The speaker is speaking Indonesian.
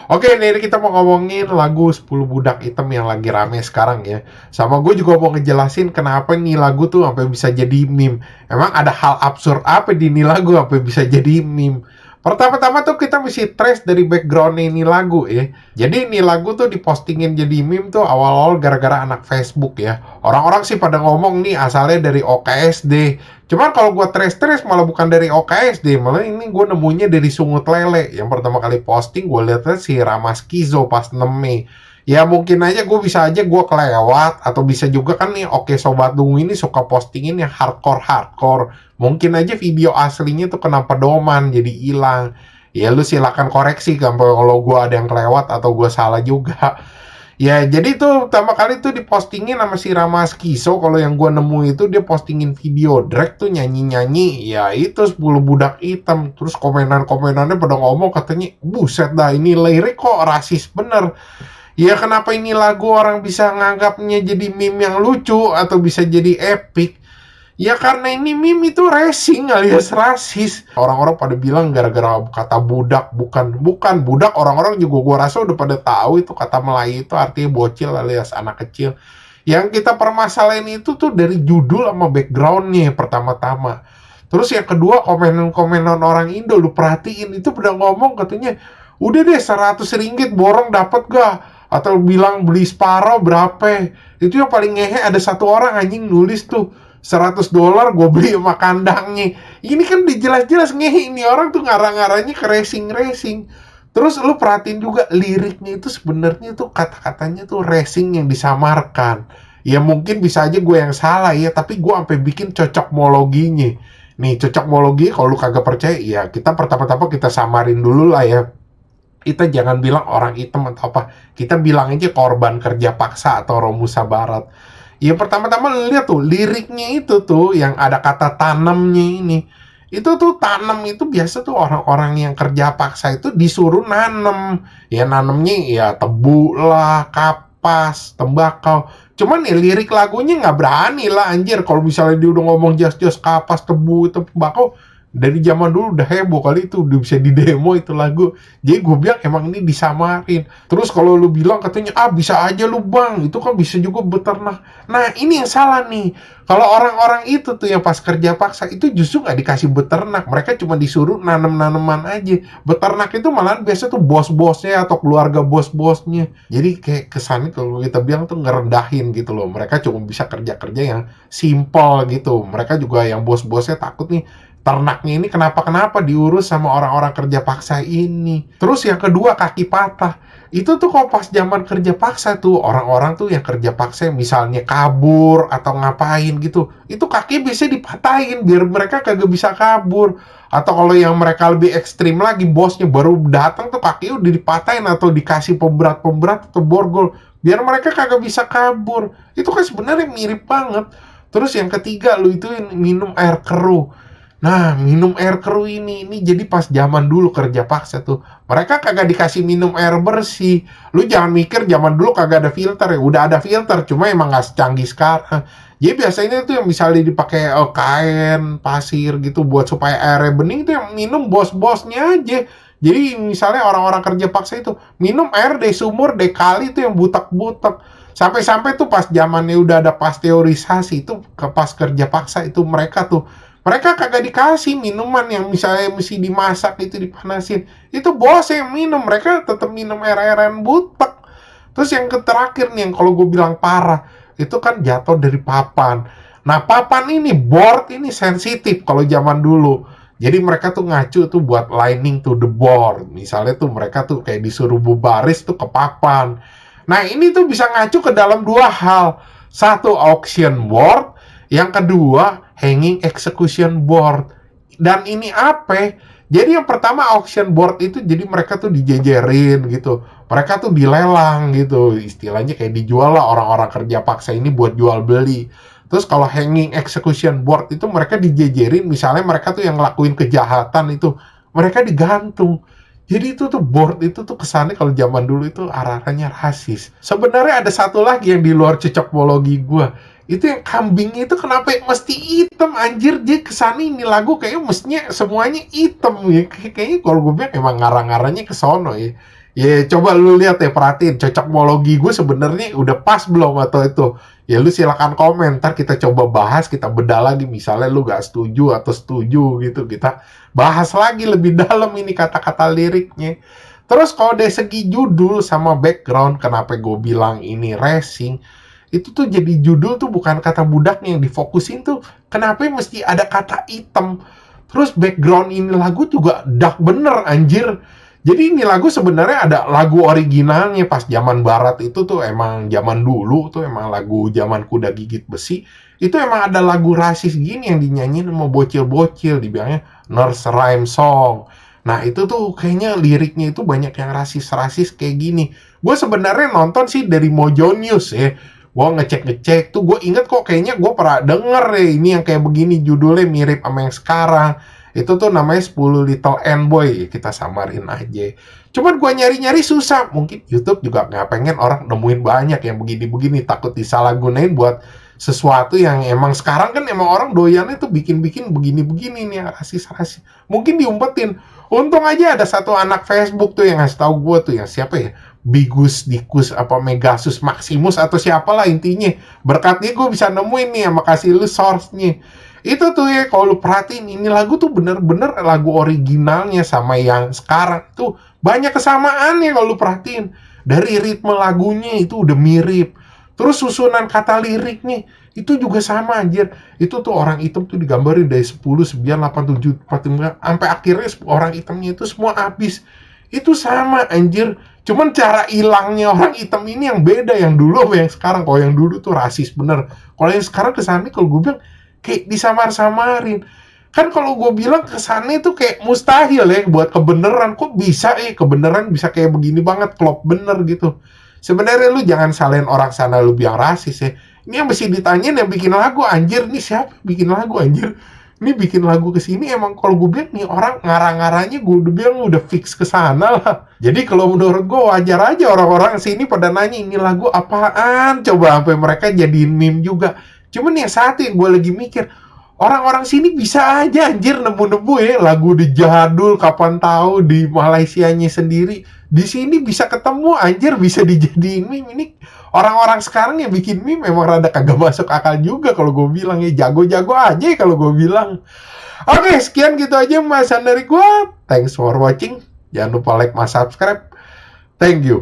Oke, ini kita mau ngomongin lagu 10 Budak Hitam yang lagi rame sekarang ya. Sama gue juga mau ngejelasin kenapa nih lagu tuh sampai bisa jadi meme. Emang ada hal absurd apa di ini lagu sampai bisa jadi meme? Pertama-tama tuh kita mesti trace dari background ini lagu ya. Jadi ini lagu tuh dipostingin jadi meme tuh awal-awal gara-gara anak Facebook ya. Orang-orang sih pada ngomong nih asalnya dari OKSD. Cuman kalau gue trace-trace malah bukan dari OKSD, malah ini gue nemunya dari Sungut Lele. Yang pertama kali posting gue liatnya si Rama Skizo pas 6 Mei. Ya mungkin aja gue kelewat, atau bisa juga kan nih oke Sobat Dungu ini suka postingin yang hardcore-hardcore. Mungkin aja video aslinya tuh kena pedoman jadi hilang. Ya lu silakan koreksi kan kalau gue ada yang kelewat atau gue salah juga. Ya, jadi tuh pertama kali tuh dipostingin sama si Rama Skiso. Kalau yang gua nemu itu dia postingin video Drake tuh nyanyi-nyanyi. Ya itu 10 budak hitam. Terus komenan-komenannya pada ngomong katanya, buset dah ini lirik kok rasis bener. Ya kenapa ini lagu orang bisa nganggapnya jadi meme yang lucu atau bisa jadi epic? Ya karena ini meme itu racing alias rasis. Orang-orang pada bilang gara-gara kata budak, bukan budak. Orang-orang juga gua rasa udah pada tahu itu kata Melayu itu artinya bocil alias anak kecil. Yang kita permasalahin itu tuh dari judul sama backgroundnya pertama-tama. Terus yang kedua, komenan-komenan orang Indo lu perhatiin itu pada ngomong katanya, udah deh 100 ringgit borong dapat gak? Atau bilang beli separuh berapa? Itu yang paling ngehe ada satu orang anjing nulis tuh, $100 gue beli sama kandangnya. Ini kan dijelas-jelas ngehe, ini orang tuh ngarang-ngarangnya ke racing-racing. Terus lu perhatiin juga liriknya itu sebenarnya tuh kata-katanya tuh racing yang disamarkan. Ya mungkin bisa aja gue yang salah ya, tapi gue sampai bikin cocokmologinya. Nih cocokmologi kalau lu kagak percaya ya kita pertama-tama kita samarin dulu lah ya. Kita jangan bilang orang hitam atau apa. Kita bilang aja korban kerja paksa atau Romusa Barat. Ya pertama-tama lihat tuh liriknya itu tuh yang ada kata tanamnya ini. Itu tuh tanam itu biasa tuh orang-orang yang kerja paksa itu disuruh nanem. Ya nanemnya ya tebu lah, kapas, tembakau. Cuman ya lirik lagunya nggak berani lah anjir. Kalau misalnya dia udah ngomong jas-jas kapas, tebu, tembakau, dari zaman dulu udah heboh kali itu, udah bisa di demo itu lagu. Jadi gue bilang emang ini disamarin. Terus kalau lu bilang katanya, bisa aja lu bang, itu kan bisa juga beternak. Nah ini yang salah nih. Kalau orang-orang itu tuh yang pas kerja paksa itu justru nggak dikasih beternak, mereka cuma disuruh nanem-naneman aja. Beternak itu malah biasa tuh bos-bosnya atau keluarga bos-bosnya. Jadi kayak kesannya kalau kita bilang tuh ngerendahin gitu loh. Mereka cuma bisa kerja-kerja yang simple gitu. Mereka juga yang bos-bosnya takut nih ternaknya ini kenapa-kenapa diurus sama orang-orang kerja paksa ini. Terus yang kedua kaki patah. Itu tuh kalau pas zaman kerja paksa tuh orang-orang tuh yang kerja paksa misalnya kabur atau ngapain gitu. Itu kaki bisa dipatahin biar mereka kagak bisa kabur. Atau kalau yang mereka lebih ekstrim lagi bosnya baru datang tuh kaki udah dipatahin atau dikasih pemberat-pemberat atau borgol biar mereka kagak bisa kabur. Itu kan sebenarnya mirip banget. Terus yang ketiga lu itu minum air keruh. Nah, minum air keruh ini jadi pas zaman dulu kerja paksa tuh. Mereka kagak dikasih minum air bersih. Lu jangan mikir zaman dulu kagak ada filter ya. Udah ada filter, cuma emang nggak secanggih sekarang. Jadi biasanya tuh yang misalnya dipakai kain, pasir gitu buat supaya airnya bening tuh yang minum bos-bosnya aja. Jadi misalnya orang-orang kerja paksa itu minum air dari sumur, dari kali tuh yang butek-butek. Sampai-sampai tuh pas zamannya udah ada pasteurisasi itu ke pas kerja paksa itu mereka kagak dikasih minuman yang misalnya mesti dimasak itu dipanasin. Itu bos yang minum, mereka tetap minum air-airan butek. Terus yang terakhir nih yang kalau gue bilang parah, itu kan jatuh dari papan. Nah papan ini, board ini sensitif kalau zaman dulu. Jadi mereka tuh ngacu tuh buat lining to the board. Misalnya tuh mereka tuh kayak disuruh berbaris tuh ke papan. Nah ini tuh bisa ngacu ke dalam dua hal. Satu auction board, yang kedua hanging execution board. Dan ini apa? Jadi yang pertama auction board itu jadi mereka tuh dijejerin gitu. Mereka tuh dilelang gitu. Istilahnya kayak dijual lah orang-orang kerja paksa ini buat jual beli. Terus kalau hanging execution board itu mereka dijejerin, misalnya mereka tuh yang ngelakuin kejahatan itu, mereka digantung. Jadi itu tuh board itu tuh kesannya kalau zaman dulu itu arah-arahnya rasis. Sebenarnya ada satu lagi yang di luar cocokmologi gue. Itu yang kambing itu kenapa mesti hitam anjir, dia kesannya ini lagu kayaknya mestinya semuanya hitam ya. Kayaknya kalau gue bilang emang ngarang-ngarangnya ke sono ya. Ya, coba lu lihat ya, perhatiin cocokmologi gue sebenarnya udah pas belum atau itu. Ya lu silakan komen, ntar kita coba bahas, kita bedah lagi. Misalnya lu gak setuju atau setuju gitu, kita bahas lagi lebih dalam ini kata-kata liriknya. Terus kalau dari segi judul sama background, kenapa gue bilang ini racing, itu tuh jadi judul tuh bukan kata budaknya yang difokusin tuh, kenapa mesti ada kata item. Terus background ini lagu juga dark bener anjir. Jadi ini lagu sebenarnya ada lagu originalnya pas zaman barat itu tuh emang zaman dulu tuh emang lagu zaman kuda gigit besi. Itu emang ada lagu rasis gini yang dinyanyiin sama bocil-bocil, dibilangnya nurse rhyme song. Nah itu tuh kayaknya liriknya itu banyak yang rasis-rasis kayak gini. Gue sebenarnya nonton sih dari Mojo News ya. Gue ngecek-ngecek tuh, gue inget kok kayaknya gue pernah denger ya ini yang kayak begini judulnya mirip sama yang sekarang. Itu tuh namanya 10 Little N-Boy, kita samarin aja. Cuman gue nyari-nyari susah. Mungkin YouTube juga nggak pengen orang nemuin banyak yang begini-begini. Takut disalahgunain buat sesuatu yang emang sekarang kan emang orang doyannya tuh bikin-bikin begini-begini nih, rasis-rasis. Mungkin diumpetin. Untung aja ada satu anak Facebook tuh yang ngasih tahu gue tuh, yang siapa ya? Bigus, Dikus, apa Megasus, Maximus, atau siapalah intinya. Berkatnya gue bisa nemuin nih, sama kasih lu source-nya. Itu tuh ya, kalau lu perhatiin, ini lagu tuh bener-bener lagu originalnya sama yang sekarang tuh banyak kesamaannya kalau lu perhatiin. Dari ritme lagunya itu udah mirip. Terus susunan kata liriknya itu juga sama anjir. Itu tuh orang hitam tuh digambarin dari 10, 9, 8, 7, 4, 5, sampai akhirnya orang hitamnya itu semua habis. Itu sama anjir. Cuman cara hilangnya orang hitam ini yang beda, yang dulu sama yang sekarang. Kalau yang dulu tuh rasis bener. Kalau yang sekarang kesannya kalau gue bilang kayak disamar-samarin. Kan kalau gue bilang kesannya tuh kayak mustahil ya buat kebenaran. Kok bisa kebenaran bisa kayak begini banget, klop bener gitu. Sebenarnya lu jangan salahin orang sana lu bilang rasis ya. Ini yang mesti ditanyain yang bikin lagu, anjir. Ini siapa bikin lagu, anjir? Ini bikin lagu kesini emang kalau gue bilang nih orang ngarang-ngarangnya gue udah bilang udah fix ke sana lah. Jadi kalau menurut gue wajar aja orang-orang sini pada nanya ini lagu apaan. Coba sampai mereka jadiin meme juga. Cuman ya saat yang gue lagi mikir, orang-orang sini bisa aja anjir nemu-nemu ya lagu di jadul kapan tahu di Malaysianya sendiri. Di sini bisa ketemu anjir, bisa dijadiin meme. Ini orang-orang sekarang yang bikin meme memang rada kagak masuk akal juga kalau gue bilang ya, jago-jago aja kalau gue bilang. Oke, sekian gitu aja pembahasan dari gue. Thanks for watching. Jangan lupa like, subscribe. Thank you.